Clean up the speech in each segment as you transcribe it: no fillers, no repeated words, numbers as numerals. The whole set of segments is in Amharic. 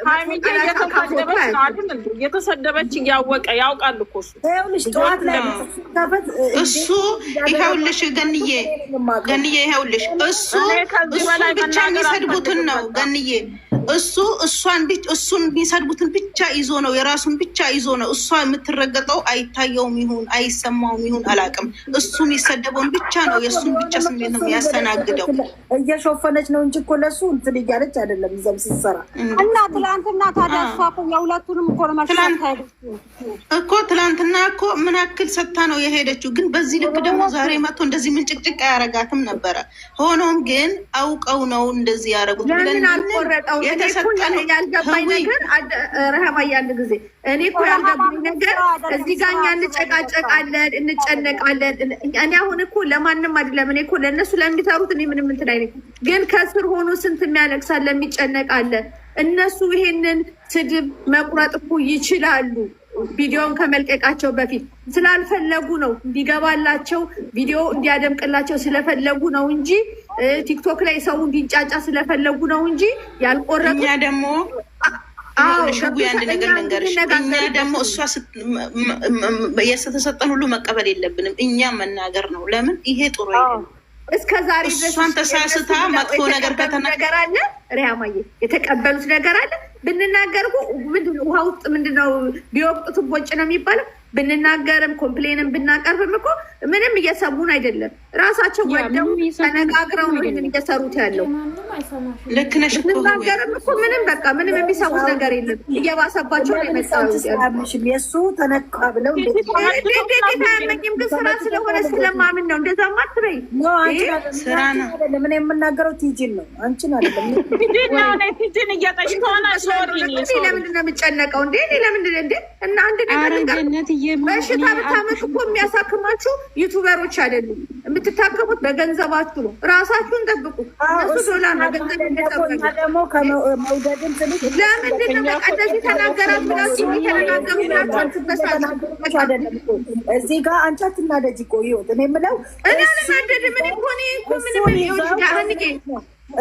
ሃይሚዬ እየተሰደበች ነው አይደል? እየተሰደበች እያወቀ ያውቃል እኮ እሱ። ይኸውልሽ ጠዋት ላይ እሱ ይኸውልሽ ገንዬ ይኸውልሽ እሱ ብቻ የሚሰድቡትን ነው ገንዬ እሱን የሚሰድቡትን ብቻ ይዞ ነው የራሱን ብቻ ይዞ ነው እሷ የምትረገጠው። አይታየውም ይሁን አይሰማውም ይሁን አላውቅም። እሱ የሚሰደበውን ብቻ ነው የእሱን ብቻ ስሜት ነው የሚያስተናግደው። እየሾፈነች ነው እንጂ እኮ ለእሱ እንትን እያለች አይደለም እዛም ስትሰራ እና ትላንትና ታዲያ እሷ እኮ የሁለቱንም እኮ ነው እኮ ትላንትና እኮ ምን ያክል ሰጥታ ነው የሄደችው። ግን በዚህ ልክ ደግሞ ዛሬ መጥቶ እንደዚህ ምን ጭቅጭቅ አያረጋትም ነበረ። ሆኖም ግን አውቀው ነው እንደዚህ ያደረጉት ብለን የተሰጠን ያልገባኝ ነገር ረሃማ ያለ ጊዜ እኔ እኮ ያልገባኝ ነገር እዚህ ጋር እኛ እንጨቃጨቃለን እንጨነቃለን። እኔ አሁን እኮ ለማንም አይደለም እኔ እኮ ለእነሱ ለሚሰሩት እኔ ምንም እንትን አይነት ግን ከስር ሆኖ ስንት የሚያለቅሳል የሚጨነቃለ። እነሱ ይሄንን ስድብ መቁረጥ እኮ ይችላሉ። ቪዲዮን ከመልቀቃቸው በፊት ስላልፈለጉ ነው እንዲገባላቸው ቪዲዮ እንዲያደምቅላቸው ስለፈለጉ ነው እንጂ ቲክቶክ ላይ ሰው እንዲንጫጫ ስለፈለጉ ነው እንጂ ያልቆረጡ እኛ ደግሞ አንድ ነገር ልንገርሽ፣ እኛ ደግሞ እሷ የተሰጠን ሁሉ መቀበል የለብንም። እኛ መናገር ነው። ለምን ይሄ ጥሩ አይደለም። እስከ ዛሬ እሷን ተሳስታ መጥፎ ነገር ነገር አለ ሪያማዬ የተቀበሉት ነገር አለ። ብንናገር ምንድነው ውሃ ውስጥ ምንድነው ቢወቅጡት ቦጭ ነው የሚባለው። ብንናገርም ኮምፕሌንም ብናቀርብም እኮ ምንም እየሰሙን አይደለም። ራሳቸው ወደው ተነጋግረው ነው ይሄንን እየሰሩት ያለው። ልክ ነሽ እኮ ብንናገርም እኮ ምንም በቃ ምንም የሚሰሙት ነገር የለም። እየባሰባቸው ነው የመጣው። የእሱ ተነካ ብለው ታያመኝም ግን ስራ ስለሆነ ስለማምን ነው። እንደዛ ማትበይ ስራ ነው። ለምን የምናገረው ቲጂን ነው አንቺን አይደለም። ቲጂን እያጠሽ ከሆነ ለምንድን ነው የምጨነቀው እንዴ? ለምንድን እንዴ? እና አንድ ነገር በሽታ ብታመጡ እኮ የሚያሳክማችሁ ዩቱበሮች አይደሉም። የምትታከሙት በገንዘባችሁ ነው። ራሳችሁን ጠብቁ። እነሱ ዶላር ነው ገንዘብ እንደጠበቁ ደግሞ ከመውደድም ትንሽ ለምንድን ነው በቃ እንደዚህ ተናገራት ብላችሁ የተነጋገሩ ናቸው። በሳችሁ አይደለም እኮ እዚህ ጋር አንቺ አትናደጂ። ቆይ እኔ የምለው እኔ አልናደድም። እኔ እኮ ምንም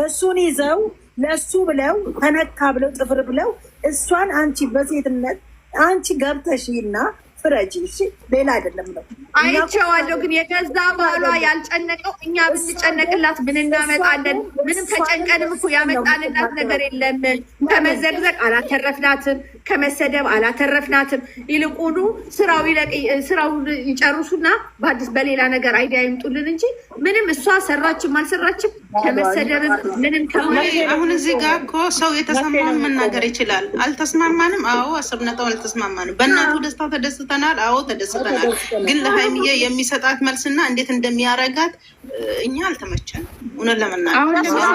እሱን ይዘው ለሱ ብለው ተነካ ብለው ጥፍር ብለው እሷን አንቺ በሴትነት አንቺ ገብተሽና ፍረጂ። እሺ ሌላ አይደለም ነው አይቼዋለሁ። ግን የገዛ ባሏ ያልጨነቀው እኛ ብንጨነቅላት ምን እናመጣለን? ምንም ተጨንቀንም እኮ ያመጣልናት ነገር የለም። ከመዘግዘቅ አላተረፍናትም፣ ከመሰደብ አላተረፍናትም። ይልቁኑ ስራው ይጨርሱና በአዲስ በሌላ ነገር አይዲያ ይምጡልን እንጂ ምንም እሷ ሰራችም አልሰራችም ከመሰደብም ምንም አሁን እዚህ ጋር እኮ ሰው የተሰማውን መናገር ይችላል። አልተስማማንም፣ አዎ አሰብነተው አልተስማማንም። በእናቱ ደስታ ተደስተናል፣ አዎ ተደስተናል። ግን ለሃይሚዬ የሚሰጣት መልስና እንዴት እንደሚያረጋት እኛ አልተመቸንም። እውነት ለመናገር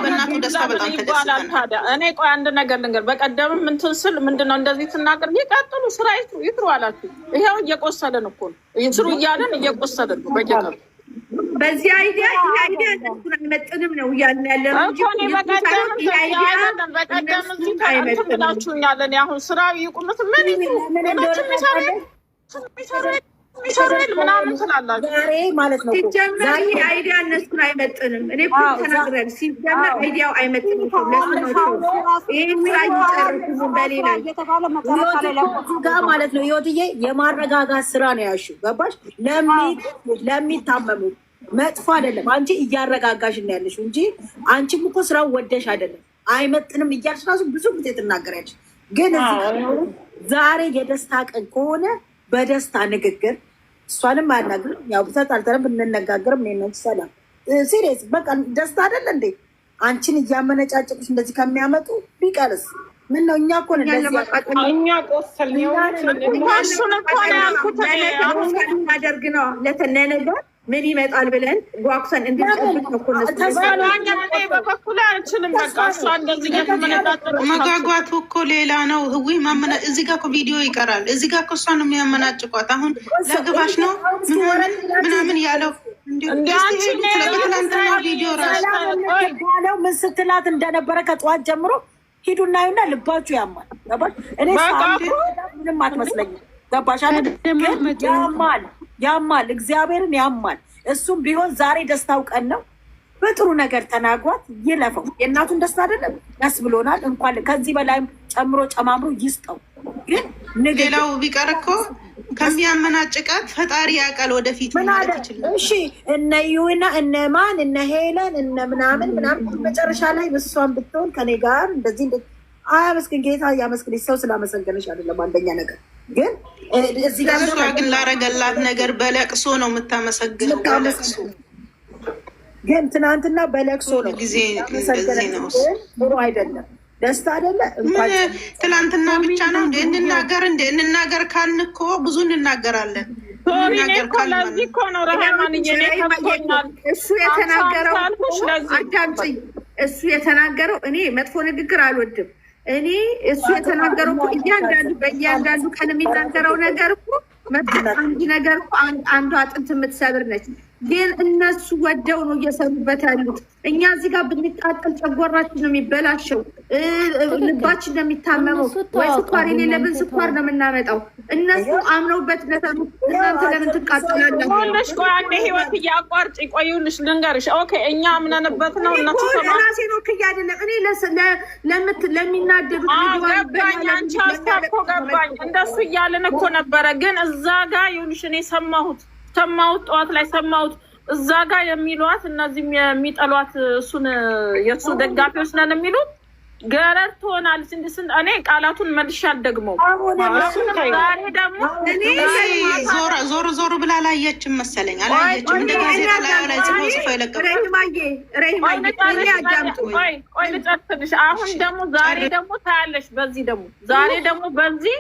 በእናቱ ደስታ በጣም ተደስተናል። እኔ ቆይ አንድ ነገር ልንገር። በቀደምም እንትን ስል ምንድነው እንደዚህ ትናገር ይቀጥሉ፣ ስራ ይጥሩ አላችሁ። ይሄው እየቆሰልን እኮ ነው ስሩ እያለን እየቆሰልን ነው በየቀኑ በዚህ አይዲያ እነሱን አይመጥንም ነው እያልን ያለ ነው እንጂ በቀደም ብላችሁኛለን። አሁን ስራ ይቁምት ምን ሚሰሩል ምናምን ትላላችሁ ዛሬ ማለት ነው። ሲጀመር ይሄ አይዲያ እነሱን አይመጥንም። እኔ እኮ ተናግረን ሲጀመር አይዲያው አይመጥንም ይሄን ስራ ይጨርሱ በሌላ ጋር ማለት ነው። ህይወትዬ የማረጋጋት ስራ ነው ያልሽው ገባሽ? ለሚታመሙ መጥፎ አይደለም። አንቺ እያረጋጋሽ ነው ያለሽው እንጂ አንቺም እኮ ስራው ወደሽ አይደለም። አይመጥንም እያልሽ ራሱ ብዙ ጊዜ ትናገሪያለሽ። ግን ዛሬ የደስታ ቀን ከሆነ በደስታ ንግግር እሷንም አያናግርም። ያው ተጣልተን ብንነጋገርም ነው ሰላም ሲሪየስ በቃ ደስታ አይደለ እንዴ? አንቺን እያመነጫጨቁሽ እንደዚህ ከሚያመጡ ቢቀርስ ምን ነው? እኛ እኮ እኛ ቆሰልን እናደርግ ነው ለተነነገር ምን ይመጣል ብለን ጓጉተን እንድንጠብቅ ነው። በበኩል አንችልም። በቃ እሷ እንደዚህ መጓጓቱ እኮ ሌላ ነው። ህዊ እዚህ ጋር እኮ ቪዲዮ ይቀራል። እዚህ ጋር እኮ እሷ ነው የሚያመናጭቋት። አሁን ለግባሽ ነው ምናምን ያለው ትላንትና ቪዲዮ ራሱ ምን ስትላት እንደነበረ ከጠዋት ጀምሮ ሂዱና ይሁና ልባችሁ ያማል። ገባሽ? እኔ ምንም አትመስለኝም። ገባሽ? ያማል እግዚአብሔርን ያማል። እሱም ቢሆን ዛሬ ደስታው ቀን ነው። በጥሩ ነገር ተናግሯት ይለፈው። የእናቱን ደስታ አይደለም ደስ ብሎናል። እንኳን ከዚህ በላይም ጨምሮ ጨማምሮ ይስጠው። ግን ሌላው ቢቀር እኮ ከሚያመናጭቃት ፈጣሪ ያውቃል ወደፊት ማለት ይችላል። እሺ እነ ዩና እነ ማን እነ ሄለን እነ ምናምን መጨረሻ ላይ እሷን ብትሆን ከኔ ጋር እንደዚህ አያመስግን ጌታ ያመስግን። ሰው ስላመሰገነሽ አይደለም አንደኛ ነገር ግን እዚህ ጋር እሷ ግን ላረገላት ነገር በለቅሶ ነው የምታመሰግነው። በለቅሶ ግን ትናንትና በለቅሶ ነው ጊዜ እንደዚህ ነው። ጥሩ አይደለም። ደስታ አይደለ እንኳን ትላንትና ብቻ ነው እንናገር ካልን እኮ ብዙ እንናገራለን። እሱ የተናገረው አዳምጪኝ። እሱ የተናገረው እኔ መጥፎ ንግግር አልወድም። እኔ እሱ የተናገረው በእያንዳንዱ ቀን የሚናገረው ነገር እኮ አንድ ነገር እኮ አንዷ አጥንት የምትሰብር ነች። ግን እነሱ ወደው ነው እየሰሩበት ያሉት። እኛ እዚህ ጋር ብንቃጠል ጨጓራችን ነው የሚበላሸው፣ ልባችን ነው የሚታመመው። ወይ ስኳር የሌለብን ስኳር ነው የምናመጣው። እነሱ አምነውበት ነሰሩ። እናንተ ለምን ትቃጠላላችሁ? ሁልሽ ቆይ አንዴ ህይወት እያቋርጭ ቆዩልሽ ልንገርሽ። ኦኬ እኛ አምነንበት ነው እነሱ ራሴ ነው ክያ አይደለም እኔ ለሚናደዱት ገባኝ። አንቺ ሀሳብ እኮ ገባኝ። እንደሱ እያልን እኮ ነበረ። ግን እዛ ጋር ይኸውልሽ እኔ ሰማሁት ጠዋት ላይ ሰማሁት። እዛ ጋር የሚሏት እነዚህም የሚጠሏት እሱን የእሱ ደጋፊዎች ነን የሚሉት ገረድ ትሆናለች። እኔ ቃላቱን መልሼ አልደግመውም። ዛሬ ደግሞ ዞር ብላ አላየችም መሰለኝ። አላየችም እንደ ጋዜጣ ላይ ጽፎ የለቀቁት። ቆይ ልጨርስልሽ። አሁን ደግሞ ዛሬ ደግሞ ታያለሽ። ዛሬ ደግሞ በዚህ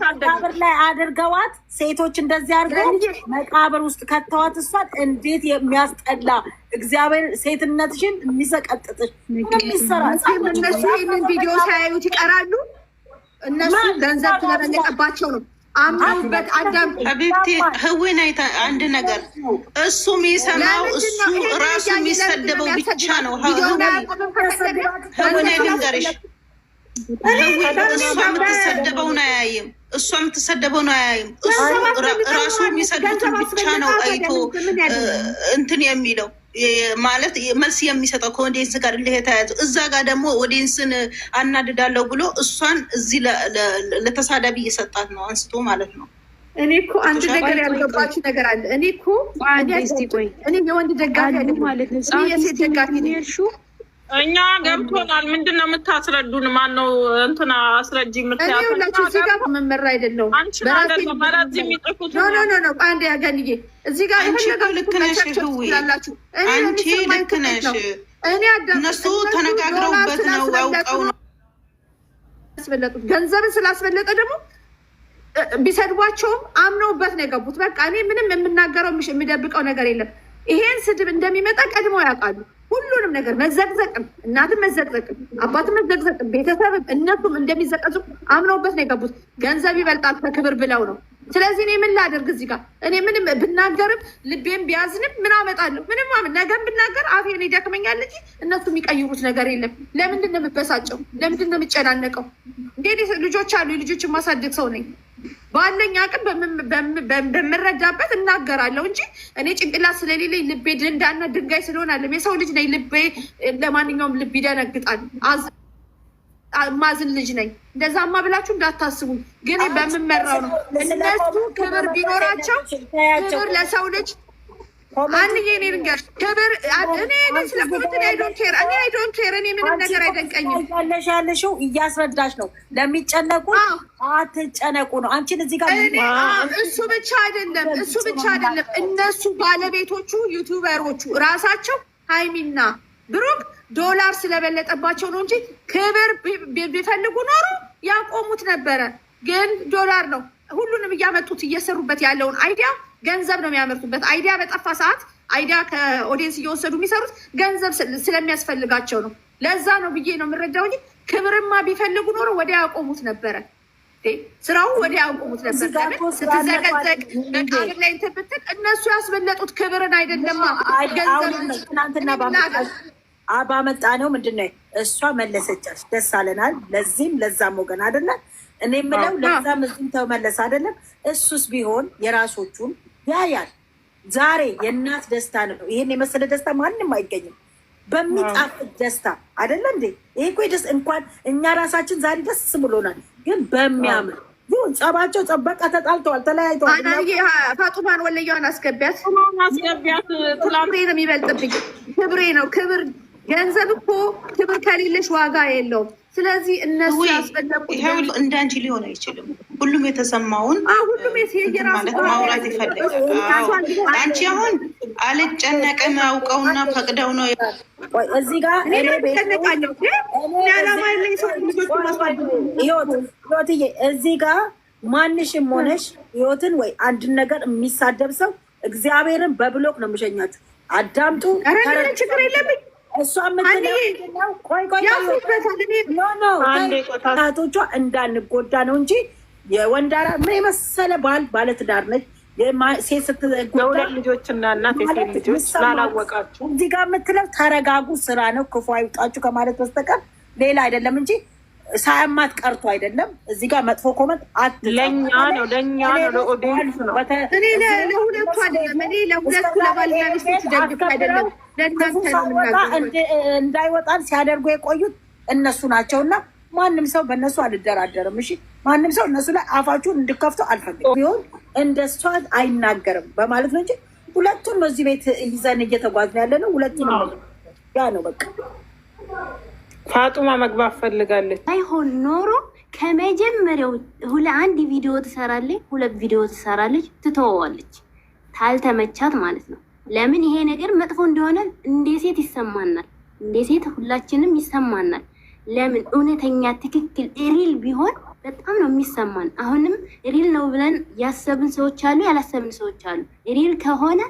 መቃብር ላይ አድርገዋት ሴቶች እንደዚህ አድርገው መቃብር ውስጥ ከተዋት እሷን እንዴት የሚያስጠላ እግዚአብሔር ሴትነትሽን የሚሰቀጥጥሽ እነሱ ይህንን ቪዲዮ ሳያዩት ይቀራሉ። እነሱ ገንዘብ ስለበለጠባቸው ነው አምነውበት። ሀቢብቲ ህዊን አንድ ነገር እሱ የሚሰማው እሱ ራሱ የሚሰደበው ብቻ ነው። ህዊን ልንገርሽ እሷ የምትሰደበውን አያይም። እሱ ራሱ የሚሰዱትን ብቻ ነው አይቶ እንትን የሚለው ማለት መልስ የሚሰጠው ከኦዲየንስ ጋር እንደ የተያያዘው። እዛ ጋር ደግሞ ኦዲየንስን አናድዳለሁ ብሎ እሷን እዚህ ለተሳዳቢ እየሰጣት ነው አንስቶ ማለት ነው። እኔ እኮ አንድ ነገር ያልገባችሁ ነገር አለ። እኔ እኮ እኔ የወንድ ደጋፊ ማለት ነው፣ የሴት ደጋፊ ነው። እኛ ገብቶናል። ምንድን ነው የምታስረዱን? ማነው እንትና አስረጂ የምትያላችሁ? እዚህ ጋር መመራ አይደለሁም። አንቺ ነው በራዚ የሚጽፉት ኖ አንድ ያገንዬ እዚህ ጋር አንቺ ልክ ነሽ ህዊ፣ አንቺ ልክ ነሽ። እነሱ ተነጋግረውበት ነው አውቀው ነው ያስበለጡት። ገንዘብን ስላስበለጠ ደግሞ ቢሰድቧቸውም አምነውበት ነው የገቡት። በቃ እኔ ምንም የምናገረው የሚደብቀው ነገር የለም። ይሄን ስድብ እንደሚመጣ ቀድሞ ያውቃሉ። ሁሉንም ነገር መዘቅዘቅም፣ እናትም መዘቅዘቅም፣ አባትም መዘቅዘቅም፣ ቤተሰብም እነሱም እንደሚዘቀዙ አምነውበት ነው የገቡት። ገንዘብ ይበልጣል ከክብር ብለው ነው። ስለዚህ እኔ ምን ላደርግ እዚህ ጋር እኔ ምንም ብናገርም ልቤም ቢያዝንም ምን አመጣለሁ? ምንም ነገም ብናገር አፌን ይደክመኛል እንጂ እነሱ የሚቀይሩት ነገር የለም። ለምንድን ነው የምበሳጨው? ለምንድን ነው የምጨናነቀው? እንዴት ልጆች አሉ፣ ልጆች የማሳደግ ሰው ነኝ። ባለኝ አቅም በምረዳበት እናገራለሁ እንጂ እኔ ጭንቅላት ስለሌለኝ ልቤ ደንዳና ድንጋይ ስለሆነ አለም። የሰው ልጅ ነኝ። ልቤ ለማንኛውም ልብ ይደነግጣል። ማዝን ልጅ ነኝ። እንደዛማ ብላችሁ እንዳታስቡ። ግን በምመራው ነው። እነሱ ክብር ቢኖራቸው ክብር ለሰው ልጅ አንዬ እኔ ልንገርሽ ክብር እኔ ስለፖለቲ አይዶንት ኬር እኔ ምንም ነገር አይደንቀኝም። ያለሽው እያስረዳሽ ነው። ለሚጨነቁ አትጨነቁ ነው። አንቺን እዚህ ጋር እሱ ብቻ አይደለም እነሱ ባለቤቶቹ ዩቱበሮቹ ራሳቸው ሃይሚና ብሩክ ዶላር ስለበለጠባቸው ነው እንጂ ክብር ቢፈልጉ ኖሮ ያቆሙት ነበረ። ግን ዶላር ነው ሁሉንም እያመጡት እየሰሩበት ያለውን አይዲያ ገንዘብ ነው የሚያመርቱበት። አይዲያ በጠፋ ሰዓት አይዲያ ከኦዲየንስ እየወሰዱ የሚሰሩት ገንዘብ ስለሚያስፈልጋቸው ነው። ለዛ ነው ብዬ ነው የምረዳው እንጂ ክብርማ ቢፈልጉ ኖሮ ወዲያ ያቆሙት ነበረ። ስራው ወዲያ ያቆሙት ነበር። ስትዘቀዘቅ መቃብር ላይ እንትን ብትል እነሱ ያስበለጡት ክብርን አይደለማ ገንዘብ። ትናንትና ባመጣ ነው ምንድን ነው እሷ መለሰቻች። ደስ አለናል። ለዚህም ለዛም ወገን አይደለ እኔ የምለው ለዛም እዚህም ተመለስ አይደለም። እሱስ ቢሆን የራሶቹን ያያል። ዛሬ የእናት ደስታ ነው። ይሄን የመሰለ ደስታ ማንም አይገኝም። በሚጣፍጥ ደስታ አይደለ እንዴ? ይሄ እኮ ደስ እንኳን እኛ ራሳችን ዛሬ ደስ ብሎናል። ግን በሚያምር ይሁን ጸባቸው በቃ ተጣልተዋል፣ ተለያይተዋል። ፋጡማን ወለየዋን አስገቢያት፣ ክብሬ ነው የሚበልጥብኝ። ክብሬ ነው ክብር። ገንዘብ እኮ ክብር ከሌለሽ ዋጋ የለውም። ስለዚህ እነሱ ያስፈለጉት እንዳንቺ ሊሆን አይችልም። ሁሉም የተሰማውን ሁሉም ማለት ማውራት ይፈልጋል። አንቺ አሁን አልጨነቅም አውቀውና ፈቅደው ነው እዚህ ጋር ህይወትዬ፣ እዚህ ጋር ማንሽም ሆነሽ ህይወትን ወይ አንድን ነገር የሚሳደብ ሰው እግዚአብሔርን በብሎክ ነው የምሸኛችሁ። አዳምጡ። ችግር የለብኝ። እሷ ምትለው እህቶቿ እንዳንጎዳ ነው እንጂ የወንዳራ ምን የመሰለ ባለትዳር ነች። ሴት ስትጎዳ ልጆችና እናት የሴት ልጆች ስላላወቃችሁ እዚህ ጋር የምትለው ተረጋጉ፣ ስራ ነው ክፉ አይውጣችሁ ከማለት በስተቀር ሌላ አይደለም እንጂ ሳያማት ቀርቶ አይደለም። እዚህ ጋር መጥፎ ኮመንት ለእኛ ነው ለኦዲየንስ ነው። እኔ ለሁለቱ አይደለም፣ እኔ ለሁለቱ ለባልና ሚስቶች ደግፍ አይደለም እንዳይወጣን ሲያደርጉ የቆዩት እነሱ ናቸውና ማንም ሰው በእነሱ አልደራደርም። እሺ ማንም ሰው እነሱ ላይ አፋችሁን እንድከፍቱ አልፈልግም። ቢሆን እንደሷ አይናገርም በማለት ነው እንጂ ሁለቱን ነው እዚህ ቤት ይዘን እየተጓዝን ያለ ነው። ሁለቱን ያ ነው በቃ። ፋጡማ መግባት ፈልጋለች። አይሆን ኖሮ ከመጀመሪያው አንድ ቪዲዮ ትሰራለች፣ 2 ቪዲዮ ትሰራለች፣ ትተወዋለች። ታልተመቻት ማለት ነው። ለምን ይሄ ነገር መጥፎ እንደሆነ እንደ ሴት ይሰማናል፣ እንደ ሴት ሁላችንም ይሰማናል። ለምን እውነተኛ ትክክል ሪል ቢሆን በጣም ነው የሚሰማን። አሁንም ሪል ነው ብለን ያሰብን ሰዎች አሉ፣ ያላሰብን ሰዎች አሉ። ሪል ከሆነ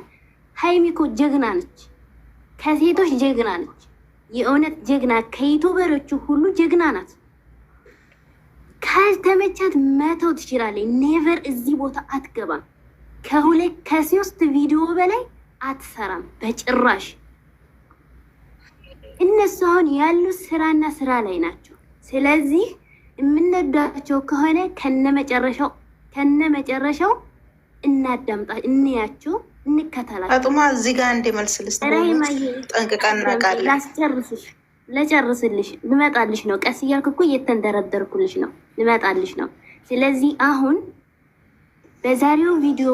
ሀይሚ እኮ ጀግና ነች፣ ከሴቶች ጀግና ነች፣ የእውነት ጀግና፣ ከዩቱበሮቹ ሁሉ ጀግና ናት። ካልተመቻት መተው ትችላለች። ኔቨር እዚህ ቦታ አትገባም። ከ3 ቪዲዮ በላይ አትሰራም በጭራሽ። እነሱ አሁን ያሉት ስራና ስራ ላይ ናቸው። ስለዚህ የምንወዳቸው ከሆነ ከነመጨረሻው እናዳምጣ፣ እንያቸው፣ እንከተላቸው። አጡማ እዚህ ጋር እንደ መልስ ጠንቅቃ እናውቃለን። ለጨርስልሽ ልመጣልሽ ነው። ቀስ እያልክ እኮ እየተንደረደርኩልሽ ነው፣ ልመጣልሽ ነው። ስለዚህ አሁን በዛሬው ቪዲዮ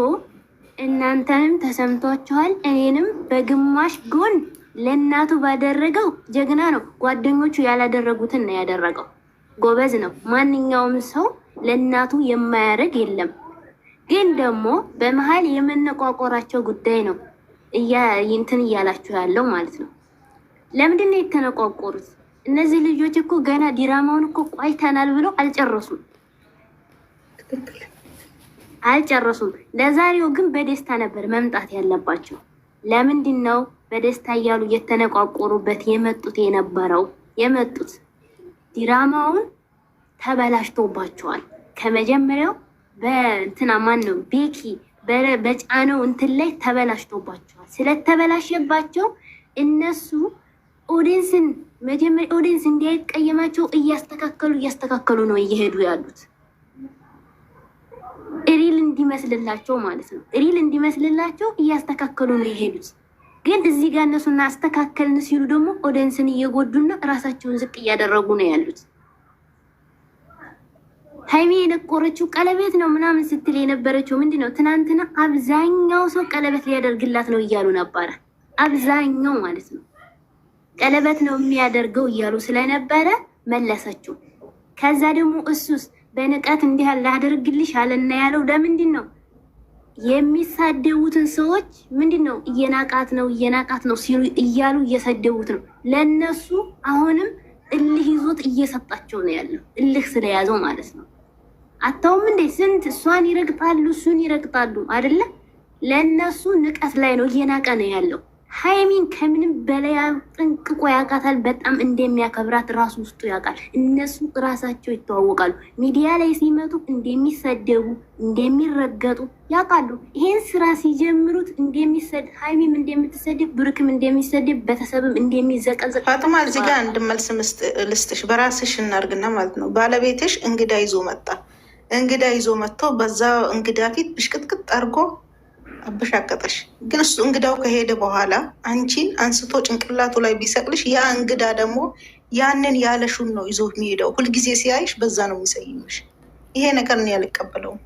እናንተንም ተሰምቷችኋል። እኔንም በግማሽ ጎን ለእናቱ ባደረገው ጀግና ነው። ጓደኞቹ ያላደረጉትን ነው ያደረገው። ጎበዝ ነው። ማንኛውም ሰው ለእናቱ የማያደርግ የለም። ግን ደግሞ በመሀል የምንቋቆራቸው ጉዳይ ነው እንትን እያላችሁ ያለው ማለት ነው። ለምንድን ነው የተነቋቆሩት? እነዚህ ልጆች እኮ ገና ዲራማውን እኮ ቆይተናል ብለው አልጨረሱም። ለዛሬው ግን በደስታ ነበር መምጣት ያለባቸው። ለምንድን ነው በደስታ እያሉ የተነቋቆሩበት የመጡት? ዲራማውን ተበላሽቶባቸዋል። ከመጀመሪያው በእንትና ማን ነው ቤኪ በጫነው እንትን ላይ ተበላሽቶባቸዋል። ስለተበላሸባቸው እነሱ ኦዲየንስን መጀመሪያ ኦዲየንስ እንዲያይቀየማቸው እያስተካከሉ ነው እየሄዱ ያሉት። ሪል እንዲመስልላቸው ማለት ነው። ሪል እንዲመስልላቸው እያስተካከሉ ነው የሄዱት። ግን እዚህ ጋር እነሱና አስተካከልን ሲሉ ደግሞ ኦዲየንስን እየጎዱና ራሳቸውን ዝቅ እያደረጉ ነው ያሉት። ሀይሚ የነቆረችው ቀለበት ነው ምናምን ስትል የነበረችው ምንድነው? ትናንትና አብዛኛው ሰው ቀለበት ሊያደርግላት ነው እያሉ ነበረ። አብዛኛው ማለት ነው ቀለበት ነው የሚያደርገው እያሉ ስለነበረ መለሰችው። ከዛ ደግሞ እሱስ በንቀት እንዲህ ላደርግልሽ አለና ያለው ለምንድን ነው? የሚሳደቡትን ሰዎች ምንድን ነው እየናቃት ነው ሲሉ እያሉ እየሰደቡት ነው። ለነሱ አሁንም እልህ ይዞት እየሰጣቸው ነው ያለው። እልህ ስለያዘው ማለት ነው። አታውም እንዴ ስንት እሷን ይረግጣሉ እሱን ይረግጣሉ አይደለ? ለነሱ ንቀት ላይ ነው፣ እየናቀ ነው ያለው። ሀይሚን ከምንም በላይ ጥንቅቆ ያውቃታል። በጣም እንደሚያከብራት ራሱ ውስጡ ያውቃል። እነሱ ራሳቸው ይተዋወቃሉ። ሚዲያ ላይ ሲመጡ እንደሚሰደቡ እንደሚረገጡ ያውቃሉ። ይሄን ስራ ሲጀምሩት ሀይሚም እንደምትሰደብ፣ ብሩክም እንደሚሰደብ፣ ቤተሰብም እንደሚዘቀዘቅ። ፋጡማ እዚህ ጋር እንድመልስ ልስጥሽ፣ በራስሽ እናርግና ማለት ነው። ባለቤትሽ እንግዳ ይዞ መጥቶ በዛ እንግዳ ፊት ብሽቅጥቅጥ አድርጎ አበሻቀጠሽ። ግን እሱ እንግዳው ከሄደ በኋላ አንቺን አንስቶ ጭንቅላቱ ላይ ቢሰቅልሽ ያ እንግዳ ደግሞ ያንን ያለሹን ነው ይዞ የሚሄደው። ሁልጊዜ ሲያይሽ በዛ ነው የሚሰይምሽ። ይሄ ነገር እኔ አልቀበለውም።